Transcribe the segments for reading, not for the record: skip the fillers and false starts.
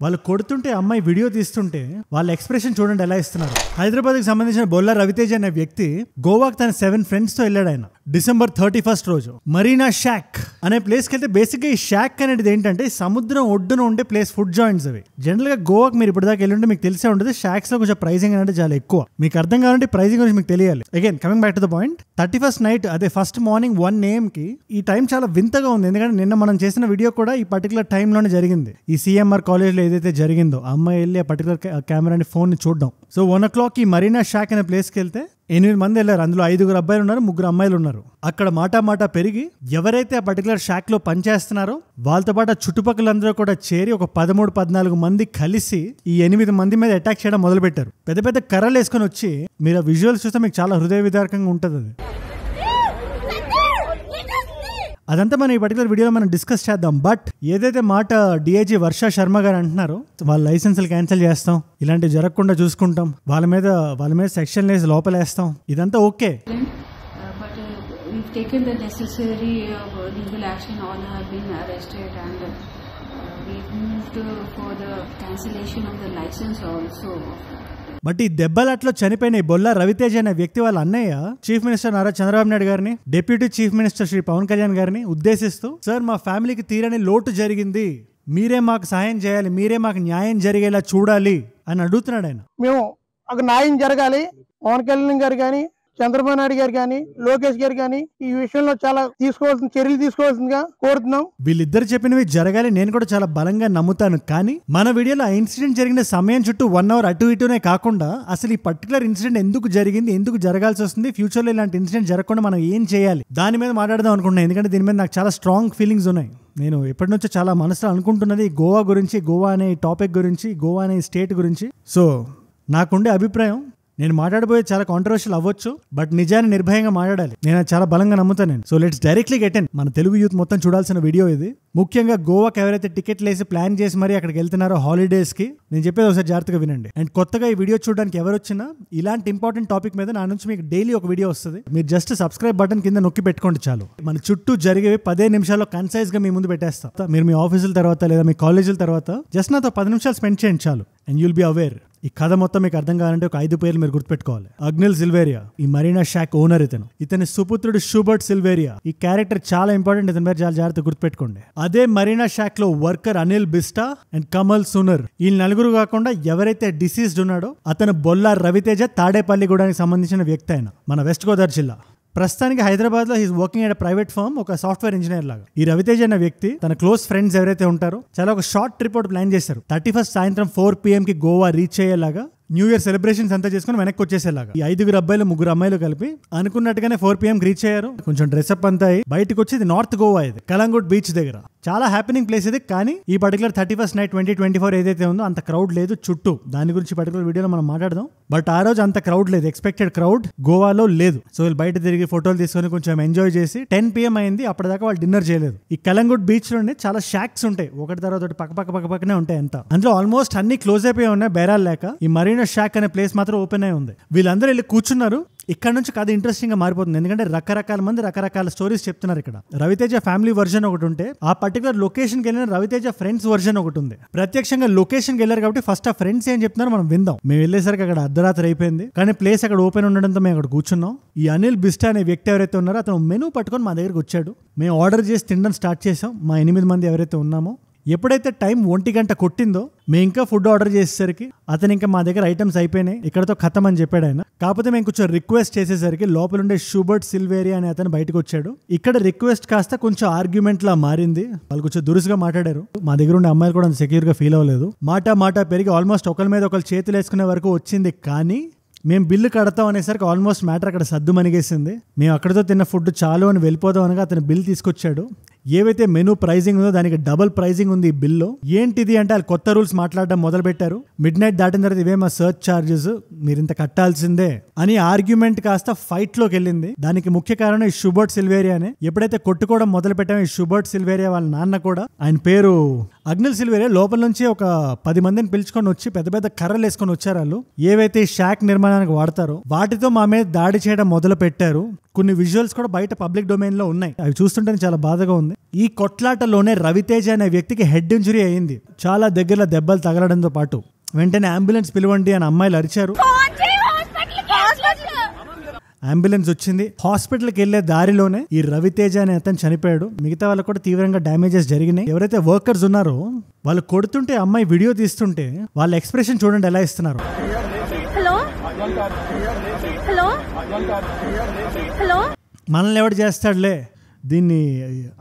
వాళ్ళు కొడుతుంటే అమ్మాయి వీడియో తీస్తుంటే వాళ్ళ ఎక్స్ప్రెషన్ చూడండి ఎలా ఇస్తున్నారు. హైదరాబాద్ కి సంబంధించిన బొల్లా రవితేజ అనే వ్యక్తి గోవాకి తన 7 ఫ్రెండ్స్ తో వెళ్ళాడు. ఆయన December 31st రోజు మరీనా షాక్ అనే ప్లేస్ కి వెళ్తే బేసిక్ గా ఈ షాక్ అనేది ఏంటంటే సముద్రం ఒడ్డున ఉండే ప్లేస్, ఫుడ్ జాయింట్స్ అవి. జనరల్ గా గోవాకి మీరు ఇప్పటిదాకా వెళ్ళి మీకు తెలిసే ఉంటుంది, షాక్స్ లో కొంచెం ప్రైసింగ్ అనేది చాలా ఎక్కువ. మీకు అర్థం కావాలంటే ప్రైసింగ్ గురించి మీకు తెలియాలి. Again coming back to the point, 31st night అదే ఫస్ట్ మార్నింగ్ 1 AM కి ఈ టైం చాలా వింతగా ఉంది. ఎందుకంటే నిన్న మనం చేసిన వీడియో కూడా ఈ పర్టికులర్ టైంలోనే జరిగింది. ఈ CMR కాలేజ్ లో ఏదైతే జరిగిందో అమ్మాయి వెళ్ళి ఆ పర్టికులర్ కెమెరాని ఫోన్ ని చూడడం. సో 1 o'clock ఈ మరీనా షాక్ అనే ప్లేస్ కి వెళ్తే 8 మంది వెళ్ళారు. అందులో 5 అబ్బాయిలు ఉన్నారు, 3 అమ్మాయిలు ఉన్నారు. అక్కడ మాట పెరిగి ఎవరైతే ఆ పర్టికులర్ షాక్ లో పనిచేస్తున్నారో వాళ్ళతో పాటు చుట్టుపక్కలందరూ కూడా చేరి ఒక 13-14 మంది కలిసి ఈ 8 మంది మీద అటాక్ చేయడం మొదలు పెట్టారు. పెద్ద పెద్ద కర్రలు వేసుకొని వచ్చి మీరు ఆ విజువల్స్ చూస్తే మీకు చాలా హృదయ విదారకంగా ఉంటుంది. అదంతా మనం ఈ పర్టికులర్ వీడియోలో మనం డిస్కస్ చేద్దాం. బట్ ఏదైతే మాట DIG వర్ష శర్మ గారు అంటున్నారో వాళ్ళ లైసెన్సులు క్యాన్సిల్ చేస్తాం, ఇలాంటివి జరగకుండా చూసుకుంటాం, వాళ్ళ మీద సెక్షన్ వేసి లోపలేస్తాం, ఇదంతా okay. Taken the necessary legal action. All have been arrested and we moved for the cancellation of the license also. But ఈ దెబ్బలాట్లో చనిపోయిన బొల్లా రవితేజ అనే వ్యక్తి వాళ్ళ అన్నయ్య చీఫ్ మినిస్టర్ నారా చంద్రబాబు నాయుడు గారిని, deputy chief minister Shri Pavan Kalyan గారిని ఉద్దేశిస్తూ, సార్ మా ఫ్యామిలీకి తీరని లోటు జరిగింది, మీరే మాకు సహాయం చేయాలి, మీరే మాకు న్యాయం జరిగేలా చూడాలి అని అడుగుతున్నాడు. ఆయన మేము ఒక న్యాయం జరగాలి, పవన్ కళ్యాణ్ గారు కానీ, చంద్రబాబు నాయుడు గారు కానీ, లోకేష్ గారు కానీ ఈ విషయంలో చాలా చర్యలు తీసుకోవాల్సిందిగా కోరుతున్నాం. వీళ్ళిద్దరు చెప్పినవి జరగాలి, నేను కూడా చాలా బలంగా నమ్ముతాను. కానీ మన వీడియోలో ఆ ఇన్సిడెంట్ జరిగిన సమయం చుట్టూ 1 hour అటు ఇటునే కాకుండా అసలు ఈ పర్టికులర్ ఇన్సిడెంట్ ఎందుకు జరిగింది, ఎందుకు జరగాల్సి వస్తుంది, ఫ్యూచర్ లో ఇలాంటి ఇన్సిడెంట్ జరగకుండా మనం ఏం చేయాలి, దాని మీద మాట్లాడదాం అనుకుంటున్నాను. ఎందుకంటే దీని మీద నాకు చాలా స్ట్రాంగ్ ఫీలింగ్స్ ఉన్నాయి. నేను ఎప్పటి నుంచో చాలా మనసులో అనుకుంటున్నది గోవా గురించి, గోవా అనే టాపిక్ గురించి, గోవా అనే స్టేట్ గురించి. సో నాకుండే అభిప్రాయం, నేను మాట్లాడబోయే చాలా కాంట్రవర్షియల్ అవ్వచ్చు, బట్ నిజాన్ని నిర్భయంగా మాట్లాడాలి, నేను చాలా బలంగా నమ్ముతాను నేను. So let's directly get in. మన తెలుగు యూత్ మొత్తం చూడాల్సిన వీడియో ఇది. ముఖ్యంగా గోవాకి ఎవరైతే టికెట్లు వేసి ప్లాన్ చేసి మరి అక్కడికి వెళ్తున్నారో హాలిడేస్ కి, నేను చెప్పేది ఒకసారి జాగ్రత్తగా వినండి. అండ్ కొత్తగా ఈ వీడియో చూడడానికి ఎవరు వచ్చినా ఇలాంటి ఇంపార్టెంట్ టాపిక్ మీద నా నుంచి మీకు డైలీ ఒక వీడియో వస్తుంది. మీరు జస్ట్ సబ్స్క్రైబ్ బటన్ కింద నొక్కి పెట్టుకోండి చాలు. మన చుట్టూ జరిగేవి 15 నిమిషాల్లో కన్సైజ్ గా మీ ముందు పెట్టేస్తాం. మీరు మీ ఆఫీసుల తర్వాత లేదా మీ కాలేజీల తర్వాత జస్ట్ నాతో 10 నిమిషాలు స్పెండ్ చేయండి చాలు. And you'll be aware. ఈ కథ మొత్తం మీకు అర్థం కావాలంటే ఒక 5 పేర్లు మీరు గుర్తుపెట్టుకోవాలి. అగ్నిల్ సిల్వేరియా ఈ మరీనా షాక్ ఓనర్, ఇతని సుపుత్రుడు షూబర్ట్ సిల్వేరియా. ఈ క్యారెక్టర్ చాలా ఇంపార్టెంట్, ఇతని పేరు చాలా జాగ్రత్త గుర్తుపెట్టుకోండి. అదే మరీనా షాక్ లో వర్కర్ అనిల్ బిస్టా అండ్ కమల్ సునర్. ఈ 4 కాకుండా ఎవరైతే డిసీజ్డ్ ఉన్నాడో అతను బొల్లా రవితేజ, తాడేపల్లిగూడానికి సంబంధించిన వ్యక్తి. ఆయన మన వెస్ట్ గోదావరి జిల్లా. ప్రస్తుతానికి హైదరాబాద్ లో he's working at private firm, ఒక సాఫ్ట్వేర్ ఇంజనీర్ లాగా. ఈ రవితేజ అనే వ్యక్తి తన క్లోజ్ ఫ్రెండ్స్ ఎవరైతే ఉంటారో చాలా ఒక షార్ట్ ట్రిప్ ప్లాన్ చేశారు. 31st సాయంత్రం 4 PM కి గోవా రీచ్ అయ్యేలాగా, న్యూ ఇయర్ సెలబ్రేషన్స్ అంతా చేసుకుని వెనక్కి వచ్చేసేలాగా. ఈ 5 అబ్బాయిలు 3 అమ్మాయిలు కలిపి అనుకున్నట్టుగానే 4 PM రీచ్ అయ్యారు. కొంచెం డ్రెస్అప్ అంతా అయ్యి బయటకు వచ్చి, ఇది నార్త్ గోవా, ఇది కలంగుట్ బీచ్ దగ్గర. చాలా హ్యాపెనింగ్ ప్లేస్ ఇది. కానీ ఈ పర్టికులర్ 31st నైట్ 2024 ఏదైతే ఉందో అంత క్రౌడ్ లేదు చుట్టూ. దాని గురించి పర్టికులర్ వీడియోలో మనం మాట్లాడదాం. బట్ ఆ రోజు అంత క్రౌడ్ లేదు, ఎక్స్పెక్టెడ్ క్రౌడ్ గోవాలో లేదు. సో వీళ్ళు బయట తిరిగి ఫోటోలు తీసుకొని కొంచెం ఎంజాయ్ చేసి 10 PM అయింది. అప్పటిదాకా వాళ్ళు డిన్నర్ చేయలేదు. ఈ కలంగుట్ బీచ్ లోనే చాలా షాక్స్ ఉంటాయి, ఒకటి తర్వాత ఒకటి పక్కనే ఉంటాయి. అంతా అందులో ఆల్మోస్ట్ అన్ని క్లోజ్ అయిపోయి ఉన్నాయి బేరాలు లేక. ఈ మరీనా షాక్ అనే ప్లేస్ మాత్రం ఓపెన్ అయి ఉంది. వీళ్ళందరూ వెళ్ళి కూర్చున్నారు. ఇక్కడ నుంచి కథ ఇంట్రెస్టింగ్ గా మారిపోతుంది. ఎందుకంటే రకరకాల మంది రకరకాల స్టోరీస్ చెప్తున్నారు. ఇక్కడ రవితేజ ఫ్యామిలీ వర్జన్ ఒకటి ఉంటే, ఆ పర్టికులర్ లొకేషన్ కి వెళ్ళిన రవితేజ ఫ్రెండ్స్ వర్జన్ ఒకటి ఉంది. ప్రత్యక్షంగా లొకేషన్ కి వెళ్ళారు కాబట్టి ఫస్ట్ ఆ ఫ్రెండ్స్ ఏం చెప్తున్నారో మనం విందాం. మేము వెళ్ళేసరికి అక్కడ అర్ధరాత్రి అయిపోయింది, కానీ ప్లేస్ అక్కడ ఓపెన్ ఉండడంతో మేము అక్కడ కూర్చున్నాం. ఈ అనిల్ బిస్టా అనే వ్యక్తి ఎవరైతే ఉన్నారో అతను మెనూ పట్టుకొని మా దగ్గరకు వచ్చాడు. మేము ఆర్డర్ చేసి తినడం స్టార్ట్ చేసాం. మా 8 మంది ఎవరైతే ఉన్నామో, ఎప్పుడైతే టైం 1 గంట కొట్టిందో మేము ఇంకా ఫుడ్ ఆర్డర్ చేసేసరికి అతను ఇంకా మా దగ్గర ఐటమ్స్ అయిపోయినాయి, ఇక్కడతో ఖతం అని చెప్పాడు ఆయన. కాకపోతే మేము కొంచెం రిక్వెస్ట్ చేసేసరికి లోపల ఉండే షూబర్ట్ సిల్వేరియా అనే అతను బయటకు వచ్చాడు. ఇక్కడ రిక్వెస్ట్ కాస్త కొంచెం ఆర్గ్యుమెంట్ లా మారింది. వాళ్ళు కొంచెం దురుసుగా మాట్లాడారు. మా దగ్గర ఉండే అమ్మాయిలు కూడా అంత సెక్యూర్ గా ఫీల్ అవ్వలేదు. మాట పెరిగి ఆల్మోస్ట్ ఒకరి మీద ఒకరు చేతులు వేసుకునే వరకు వచ్చింది. కానీ మేము బిల్లు కడతాం అనేసరికి ఆల్మోస్ట్ మ్యాటర్ అక్కడ సద్దు మనిగేసింది. మేము అక్కడితో తిన్న ఫుడ్ చాలు అని వెళ్ళిపోదాం అనగా అతను బిల్ తీసుకొచ్చాడు. ఏవైతే మెనూ ప్రైజింగ్ ఉందో దానికి డబుల్ ప్రైజింగ్ ఉంది ఈ బిల్లో. ఏంటిది అంటే వాళ్ళు కొత్త రూల్స్ మాట్లాడడం మొదలు పెట్టారు. మిడ్ నైట్ దాటిన తర్వాత ఇవే మా సర్చ్ చార్జెస్, మీరు ఇంత కట్టాల్సిందే అని ఆర్గ్యుమెంట్ కాస్త ఫైట్ లోకి వెళ్ళింది. దానికి ముఖ్య కారణం ఈ షూబర్ట్ సిల్వేరియానే. ఎప్పుడైతే కొట్టుకోవడం మొదలు పెట్టామో ఈ షూబర్ట్ సిల్వేరియా వాళ్ళ నాన్న కూడా, ఆయన పేరు అగ్నిల్ సిల్వేరియా, లోపల నుంచి ఒక 10 మందిని పిలుచుకొని వచ్చి పెద్ద పెద్ద కర్రలు వేసుకొని వచ్చారు. వాళ్ళు ఏవైతే షాక్ నిర్మాణానికి వాడతారో వాటితో మా మీద దాడి చేయడం మొదలు పెట్టారు. కొన్ని విజువల్స్ కూడా బయట పబ్లిక్ డొమైన్ లో ఉన్నాయి. అవి చూస్తుంటే చాలా బాధగా ఉంది. జరుగుతుంది. ఈ కొట్లాటలోనే రవితేజ అనే వ్యక్తికి హెడ్ ఇంజరీ అయింది. చాలా దగ్గరలో దెబ్బలు తగలడంతో పాటు వెంటనే అంబులెన్స్ పిలవండి అని అమ్మాయిలు అరిచారు. అంబులెన్స్ వచ్చింది. హాస్పిటల్కి వెళ్లే దారిలోనే ఈ రవితేజ అనే అతను చనిపోయాడు. మిగతా వాళ్ళకు కూడా తీవ్రంగా డ్యామేజెస్ జరిగినాయి. ఎవరైతే వర్కర్స్ ఉన్నారో వాళ్ళు కొడుతుంటే అమ్మాయి వీడియో తీస్తుంటే వాళ్ళ ఎక్స్ప్రెషన్ చూడండి ఎలా ఇస్తున్నారు. మనల్ని ఎవడు చేస్తాడులే. దీన్ని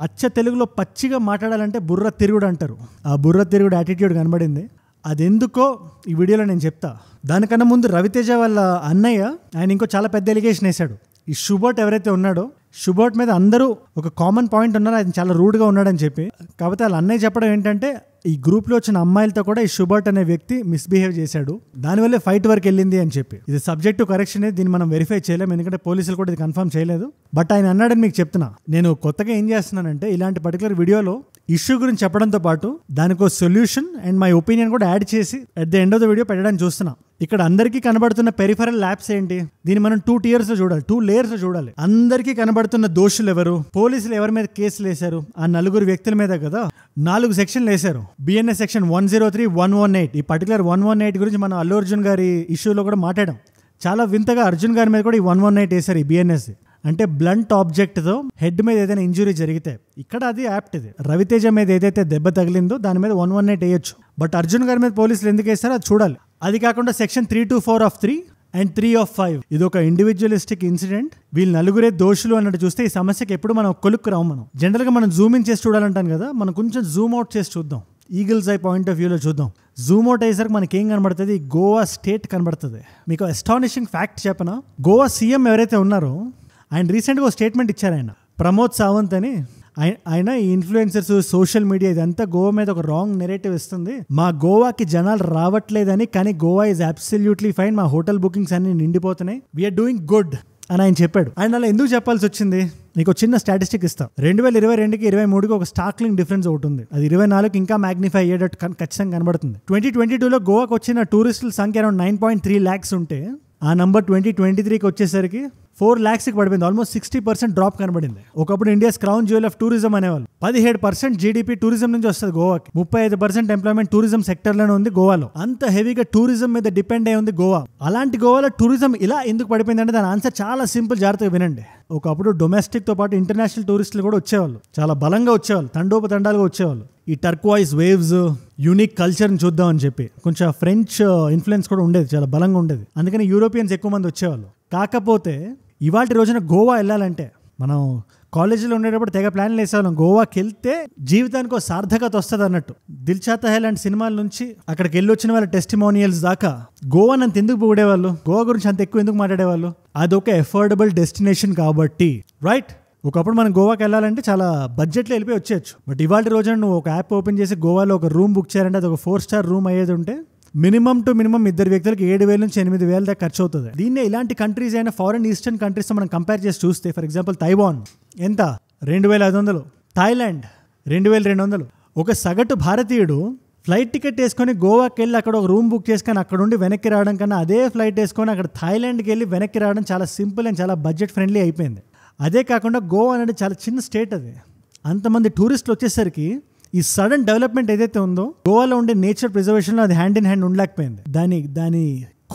అచ్చ తెలుగులో పచ్చిగా మాట్లాడాలంటే బుర్ర తిరుగుడు అంటారు. ఆ బుర్ర తిరుగుడు యాటిట్యూడ్ కనబడింది. అదెందుకో ఈ వీడియోలో నేను చెప్తా. దానికన్నా ముందు రవితేజ వాళ్ళ అన్నయ్య ఆయన ఇంకో చాలా పెద్ద ఎలిగేషన్ వేశాడు. ఈ శుభోట్ ఎవరైతే ఉన్నాడో శుభోట్ మీద అందరూ ఒక కామన్ పాయింట్ ఉన్నారు, ఆయన చాలా రూడ్గా ఉన్నాడని చెప్పి. కాకపోతే వాళ్ళ అన్నయ్య చెప్పడం ఏంటంటే ఈ గ్రూప్లో వచ్చిన అమ్మాయిలతో కూడా ఈ శుభోట్ అనే వ్యక్తి మిస్బిహేవ్ చేశాడు, దానివల్లే ఫైట్ వరకు వెళ్ళింది అని చెప్పి. ఇది సబ్జెక్ట్ టు కరెక్షన్. దీన్ని మనం వెరిఫై చేయలేము, ఎందుకంటే పోలీసులు కూడా ఇది కన్ఫర్మ్ చేయలేదు. బట్ ఆయన అన్నాడని మీకు చెప్తున్నా. నేను కొత్తగా ఏం చేస్తున్నానంటే ఇలాంటి పర్టికులర్ వీడియోలో ఇష్యూ గురించి చెప్పడంతో పాటు దానికి సొల్యూషన్ అండ్ మై ఒపీనియన్ కూడా యాడ్ చేసి at the end of the video పెట్టడానికి చూస్తున్నా. ఇక్కడ అందరికీ కనబడుతున్న పెరిఫరల్ ల్యాబ్స్ ఏంటి? దీన్ని మనం 2 tiers లో చూడాలి, 2 layers లో చూడాలి. అందరికీ కనబడుతున్న దోషులు ఎవరు? పోలీసులు ఎవరి మీద కేసులు వేశారు? ఆ 4 వ్యక్తుల మీద కదా 4 సెక్షన్లు వేశారు. BNS section 103, 118. ఈ పర్టికులర్ 118 గురించి మనం అల్లు అర్జున్ గారి ఇష్యూలో కూడా మాట్లాడాం. చాలా వింతగా అర్జున్ గారి మీద కూడా ఈ 118 వేశారు. ఈ బిఎన్ఎస్ అంటే బ్లంట్ ఆబ్జెక్ట్తో హెడ్ మీద ఏదైనా ఇంజురీ జరిగితే ఇక్కడ అది యాప్ట్. ఇది రవితేజ మీద ఏదైతే దెబ్బ తగిలిందో దాని మీద 118 వేయొచ్చు. బట్ అర్జున్ గారి మీద పోలీసులు ఎందుకు వేస్తారో అది చూడాలి. అది కాకుండా సెక్షన్ 324 of 3 and 3 of 5 ఇది ఒక ఇండివిజువలిస్టిక్ ఇన్సిడెంట్. వీళ్ళు 4 దోషులు అన్నట్టు చూస్తే ఈ సమస్యకి ఎప్పుడు మనం కొలుక్కు రావు. మనం జనరల్గా మనం జూమ్ ఇన్ చేసి చూడాలంటాం కదా, మనం కొంచెం జూమ్ అవుట్ చేసి చూద్దాం. ఈగిల్స్ ఐ పాయింట్ ఆఫ్ వ్యూలో చూద్దాం. జూమ్ అవుట్ అయ్యేసరికి మనకి ఏం కనబడుతుంది? గోవా స్టేట్ కనబడుతుంది. మీకు అస్టానిషింగ్ ఫ్యాక్ట్ చెప్పనా? గోవా సీఎం ఎవరైతే ఉన్నారో ఆయన రీసెంట్గా ఒక స్టేట్మెంట్ ఇచ్చారు. ఆయన ప్రమోద్ సావంత్ అని. ఆయన ఈ ఇన్ఫ్లుయెన్సర్స్, సోషల్ మీడియా ఇదంతా గోవా మీద ఒక రాంగ్ నెరేటివ్ ఇస్తుంది. మా గోవాకి జనాలు రావట్లేదని, కానీ గోవా ఈజ్ అబ్సల్యూట్లీ ఫైన్, మా హోటల్ బుకింగ్స్ అన్ని నిండిపోతున్నాయి, వీఆర్ డూయింగ్ గుడ్ అని ఆయన చెప్పాడు. ఆయన అలా ఎందుకు చెప్పాల్సి వచ్చింది? నీకు చిన్న స్టాటిస్టిక్ ఇస్తాం. 2022కి 23కి ఒక స్టార్క్లింగ్ డిఫరెన్స్ ఒకటి ఉంది. అది 24కి ఇంకా మ్యాగ్నిఫై అయ్యేటట్టు ఖచ్చితంగా కనబడుతుంది. 2022లో గోవాకి వచ్చిన టూరిస్టుల సంఖ్య అరౌండ్ 9.3 lakhs ఉంటే ఆ నంబర్ 2023కి వచ్చేసరికి 4 lakhsకి పడిపోయింది. ఆల్మోస్ట్ 60% డ్రాప్ కనబడింది. ఒకప్పుడు India's crown jewel of tourism అనేవాళ్ళు. 17% జీడిపి టూరిజం నుంచి వస్తుంది గోవాకి. 35% ఎంప్లాయ్మెంట్ టూరిజం సెక్టర్లోనే ఉంది గోవాలో. అంత హెవీగా టూరిజం మీద డిపెండ్ అయి ఉంది గోవా. అలాంటి గోవాలో టూరిజం ఇలా ఎందుకు పడిపోయింది అంటే దాని ఆన్సర్ చాలా సింపుల్, జాగ్రత్తగా వినండి. ఒకప్పుడు డొమెస్టిక్ తో పాటు ఇంటర్నేషనల్ టూరిస్టులు కూడా వచ్చేవాళ్ళు, చాలా బలంగా వచ్చేవాళ్ళు, తండోపతండాలుగా వచ్చేవాళ్ళు. ఈ టర్క్వాయిస్ వేవ్స్, యూనిక్ కల్చర్ని చూద్దాం అని చెప్పి కొంచెం ఫ్రెంచ్ ఇన్ఫ్లుయెన్స్ కూడా ఉండేది, చాలా బలంగా ఉండేది. అందుకని యూరోపియన్స్ ఎక్కువ మంది వచ్చేవాళ్ళు. కాకపోతే ఇవాటి రోజున గోవా వెళ్ళాలంటే మనం కాలేజీలో ఉండేటప్పుడు తెగ ప్లాన్లు వేసేవాళ్ళం. గోవాకి వెళ్తే జీవితానికి ఒక సార్థకత వస్తుంది అన్నట్టు. దిల్ చాతా హై లాంటి సినిమాల నుంచి అక్కడికి వెళ్ళి వచ్చిన వాళ్ళ టెస్టిమోనియల్స్ దాకా గోవాని అంత ఎందుకు పొగిడేవాళ్ళు? గోవా గురించి అంత ఎక్కువ ఎందుకు మాట్లాడేవాళ్ళు? అదొక ఎఫోర్డబుల్ డెస్టినేషన్ కాబట్టి, రైట్? ఒకప్పుడు మనం గోవాకి వెళ్ళాలంటే చాలా బడ్జెట్లో వెళ్ళిపోయి వచ్చేయచ్చు. బట్ ఇవాళ రోజున నువ్వు ఒక యాప్ ఓపెన్ చేసి గోవాలో ఒక రూమ్ బుక్ చేయాలంటే అది ఒక 4-star రూమ్ అయ్యేది ఉంటే మినిమం టు మినిమం 2 వ్యక్తులకి 7,000 నుంచి 8,000 దాకా ఖర్చు అవుతుంది. దీన్నే ఇలాంటి కంట్రీస్ అయినా ఫారెన్ ఈస్టర్న్ కంట్రీస్తో మనం కంపేర్ చేసి చూస్తే, ఫర్ ఎగ్జాంపుల్ తైవాన్ ఎంత? 2,500. థాయిలాండ్ 2,200. ఒక సగటు భారతీయుడు ఫ్లైట్ టికెట్ వేసుకొని గోవాకి వెళ్ళి అక్కడ ఒక రూమ్ బుక్ చేసుకొని అక్కడ నుండి వెనక్కి రావడం కన్నా అదే ఫ్లైట్ వేసుకొని అక్కడ థాయిలాండ్కి వెళ్ళి వెనక్కి రావడం చాలా సింపుల్ అండ్ చాలా బడ్జెట్ ఫ్రెండ్లీ అయిపోయింది. అదే కాకుండా గోవా అనేది చాలా చిన్న స్టేట్. అది అంతమంది టూరిస్టులు వచ్చేసరికి ఈ సడన్ డెవలప్మెంట్ ఏదైతే ఉందో గోవాలో ఉండే నేచర్ ప్రిజర్వేషన్లో అది హ్యాండ్ ఇన్ హ్యాండ్ ఉండలేకపోయింది. దాని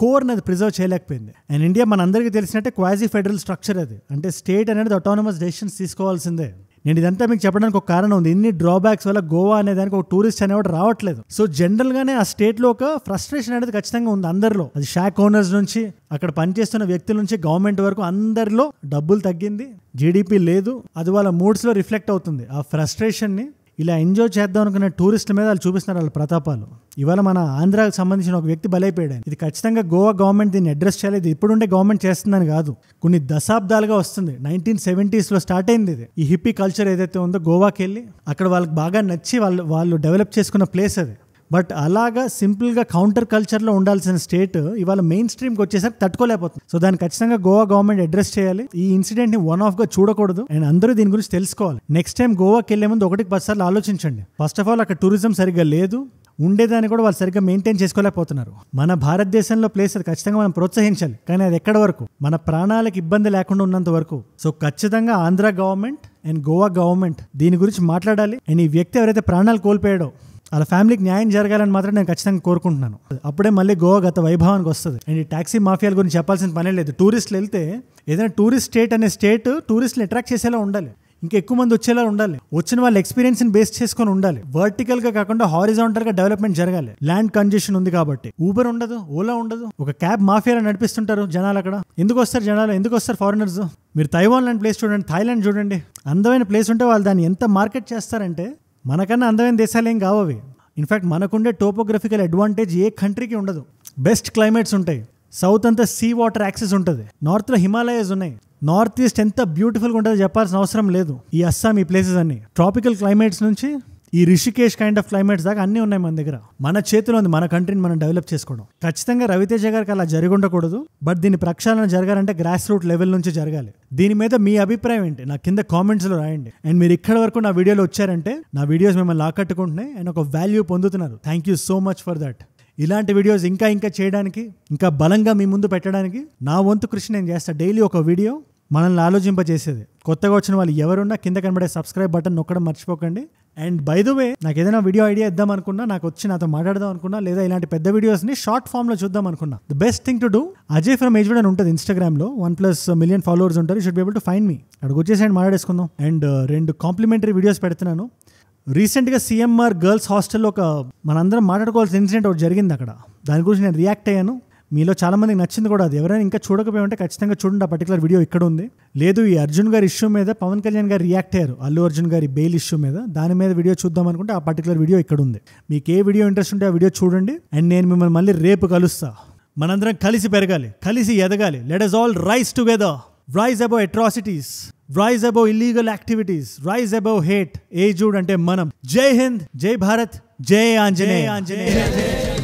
కోర్ని అది ప్రిజర్వ్ చేయలేకపోయింది. అండ్ ఇండియా మనందరికీ తెలిసినట్టే క్వాజీ ఫెడరల్ స్ట్రక్చర్ అది. అంటే స్టేట్ అనేది ఆటోనమస్ డెసిషన్స్ తీసుకోవాల్సిందే. నేను ఇదంతా మీకు చెప్పడానికి ఒక కారణం ఉంది. ఇన్ని డ్రాబ్యాక్స్ వల్ల గోవా అనే దానికి ఒక టూరిస్ట్ అనేవాడు రావట్లేదు. సో జనరల్గానే ఆ స్టేట్లో ఒక ఫ్రస్ట్రేషన్ అనేది ఖచ్చితంగా ఉంది అందరిలో. అది షాక్ ఓనర్స్ నుంచి అక్కడ పనిచేస్తున్న వ్యక్తుల నుంచి గవర్నమెంట్ వరకు అందరిలో డబ్బులు తగ్గింది, జీడిపి లేదు. అది వాళ్ళ మూడ్స్లో రిఫ్లెక్ట్ అవుతుంది. ఆ ఫ్రస్ట్రేషన్ని ఇలా ఎంజాయ్ చేద్దాం అనుకున్న టూరిస్టుల మీద వాళ్ళు చూపిస్తున్నారు వాళ్ళ ప్రతాపాలు. ఇవాళ మన ఆంధ్రాకి సంబంధించిన ఒక వ్యక్తి బలైపోయాడు. ఇది ఖచ్చితంగా గోవా గవర్నమెంట్ దీన్ని అడ్రస్ చేయలేదు. ఇప్పుడుండే గవర్నమెంట్ చేస్తుందని కాదు, కొన్ని దశాబ్దాలుగా వస్తుంది. 1970s స్టార్ట్ అయింది ఇది. ఈ హిప్పీ కల్చర్ ఏదైతే ఉందో గోవాకి వెళ్ళి అక్కడ వాళ్ళకి బాగా నచ్చి వాళ్ళు డెవలప్ చేసుకున్న ప్లేస్ అది. బట్ అలాగా సింపుల్గా కౌంటర్ కల్చర్లో ఉండాల్సిన స్టేట్ ఇవాళ మెయిన్ స్ట్రీమ్కి వచ్చేసరికి తట్టుకోలేకపోతుంది. సో దాన్ని ఖచ్చితంగా గోవా గవర్నమెంట్ అడ్రస్ చేయాలి. ఈ ఇన్సిడెంట్ని వన్ ఆఫ్ గా చూడకూడదు అండ్ అందరూ దీని గురించి తెలుసుకోవాలి. నెక్స్ట్ టైం గోవాకి వెళ్లే ముందు 1కి 10 సార్లు ఆలోచించండి. ఫస్ట్ ఆఫ్ ఆల్ అక్కడ టూరిజం సరిగ్గా లేదు, ఉండేదాన్ని కూడా వాళ్ళు సరిగ్గా మెయింటైన్ చేసుకోలేకపోతున్నారు. మన భారతదేశంలో ప్లేస్ అది ఖచ్చితంగా మనం ప్రోత్సహించాలి, కానీ అది ఎక్కడి వరకు, మన ప్రాణాలకు ఇబ్బంది లేకుండా ఉన్నంత వరకు. సో ఖచ్చితంగా Andhra government and Goa government దీని గురించి మాట్లాడాలి. అండ్ ఈ వ్యక్తి ఎవరైతే ప్రాణాలు కోల్పోయాడో వాళ్ళ ఫ్యామిలీకి న్యాయం జరగాలని మాత్రం నేను ఖచ్చితంగా కోరుకుంటున్నాను. అప్పుడే మళ్ళీ గోవా గత వైభవానికి వస్తుంది. అండ్ ఈ టాక్సీ మాఫియాల గురించి చెప్పాల్సిన పనే లేదు. టూరిస్టులు వెళ్తే ఏదైనా టూరిస్ట్ స్టేట్ అనే స్టేట్ టూరిస్టులు అట్రాక్ట్ చేసేలా ఉండాలి, ఇంకా ఎక్కువ మంది వచ్చేలా ఉండాలి, వచ్చిన వాళ్ళ ఎక్స్పీరియన్స్ని బేస్ చేసుకొని ఉండాలి. వర్టికల్ గా కాకుండా హారిజాంటల్ గా డెవలప్మెంట్ జరగాలి. ల్యాండ్ కంజెషన్ ఉంది కాబట్టి ఊబర్ ఉండదు, ఓలా ఉండదు, ఒక క్యాబ్ మాఫియాలో నడిపిస్తుంటారు జనాలు. అక్కడ ఎందుకు వస్తారు జనాలు, ఎందుకు వస్తారు ఫారినర్స్? మీరు తైవాన్ లాంటి ప్లేస్ చూడండి, థాయిలాండ్ చూడండి, అందమైన ప్లేస్ ఉంటే వాళ్ళు దాన్ని ఎంత మార్కెట్ చేస్తారంటే మనకన్నా అందమైన దేశాలు ఏం కావవి. ఇన్ఫాక్ట్ మనకుండే టోపోగ్రఫికల్ అడ్వాంటేజ్ ఏ కంట్రీకి ఉండదు. బెస్ట్ క్లైమేట్స్ ఉంటాయి, సౌత్ అంతా సీ వాటర్ యాక్సెస్ ఉంటుంది, నార్త్లో హిమాలయాస్ ఉన్నాయి, నార్త్ ఈస్ట్ ఎంత బ్యూటిఫుల్గా ఉంటుందో చెప్పాల్సిన అవసరం లేదు. ఈ అస్సాం, ఈ ప్లేసెస్ అన్ని ట్రాపికల్ క్లైమేట్స్ నుంచి ఈ రిషికేష్ కైండ్ ఆఫ్ క్లైమేట్స్ దాకా అన్నీ ఉన్నాయి మన దగ్గర. మన చేతిలో ఉంది మన కంట్రీని మనం డెవలప్ చేసుకోవడం. ఖచ్చితంగా రవితేజ గారికి అలా జరిగి ఉండకూడదు, బట్ దీని ప్రక్షాళన జరగాలంటే గ్రాస్ రూట్ లెవెల్ నుంచి జరగాలి. దీని మీద మీ అభిప్రాయం ఏంటి నా కింద కామెంట్స్లో రాయండి. అండ్ మీరు ఇక్కడ వరకు నా వీడియోలో వచ్చారంటే నా వీడియోస్ మిమ్మల్ని ఆకట్టుకుంటున్నాయి అండ్ ఒక వాల్యూ పొందుతున్నారు. Thank you so much for that. ఇలాంటి వీడియోస్ ఇంకా చేయడానికి, ఇంకా బలంగా మీ ముందు పెట్టడానికి నా వంతు కృషి నేను చేస్తాను. డైలీ ఒక వీడియో మనల్ని ఆలోచింపజేసేది. కొత్తగా వచ్చిన వాళ్ళు ఎవరున్నా కింద కనబడే సబ్స్క్రైబ్ బటన్ నొక్కడం మర్చిపోకండి. అండ్ బై ద వే, నాకు ఏదైనా వీడియో ఐడియా ఇద్దాం అనుకున్నా, నాకు వచ్చి నాతో మాట్లాడదాం అనుకున్నా, లేదా ఇలాంటి పెద్ద వీడియోస్ని షార్ట్ ఫామ్లో చూద్దాం అనుకున్నా, the best thing to do Ajay from Edgewood అని ఉంటుంది ఇన్స్టాగ్రామ్లో. 1+ మిలియన్ ఫాలోవర్స్ ఉంటారు. You should be able to find me. అక్కడికి వచ్చేసి మాట్లాడేసుకుందాం. అండ్ 2 కాంప్లిమెంటరీ వీడియోస్ పెడుతున్నాను. రీసెంట్గా CMR గర్ల్స్ హాస్టల్లో ఒక మనందరం మాట్లాడుకోవాల్సిన ఇన్సిడెంట్ ఒకటి జరిగింది అక్కడ. దాని గురించి నేను రియాక్ట్ అయ్యాను. మీలో చాలా మందికి నచ్చింది కూడా. అది ఎవరైనా ఇంకా చూడకపోయి ఉంటే ఖచ్చితంగా చూడండి. ఆ పర్టికులర్ వీడియో ఇక్కడ ఉంది. లేదు, ఈ అర్జున్ గారి ఇష్యూ మీద పవన్ కళ్యాణ్ గారు రియాక్ట్ అయ్యారు, అల్లు అర్జున్ గారి బెయిల్ ఇష్యూ మీద. దాని మీద వీడియో చూద్దాం అనుకుంటే ఆ పర్టికులర్ వీడియో ఇక్కడ ఉంది. మీకు ఏ వీడియో ఇంట్రెస్ట్ ఉంటే ఆ వీడియో చూడండి. అండ్ నేను మిమ్మల్ని మళ్ళీ రేపు కలుస్తా. మనందరం కలిసి పెరగాలి, కలిసి ఎదగాలి. Let us all rise together. Rise above atrocities. Rise above illegal activities. Rise above hate. ఏజ్వుడ్ అంటే మనం. జై హింద్, జై భారత్, జై ఆంజనేయ.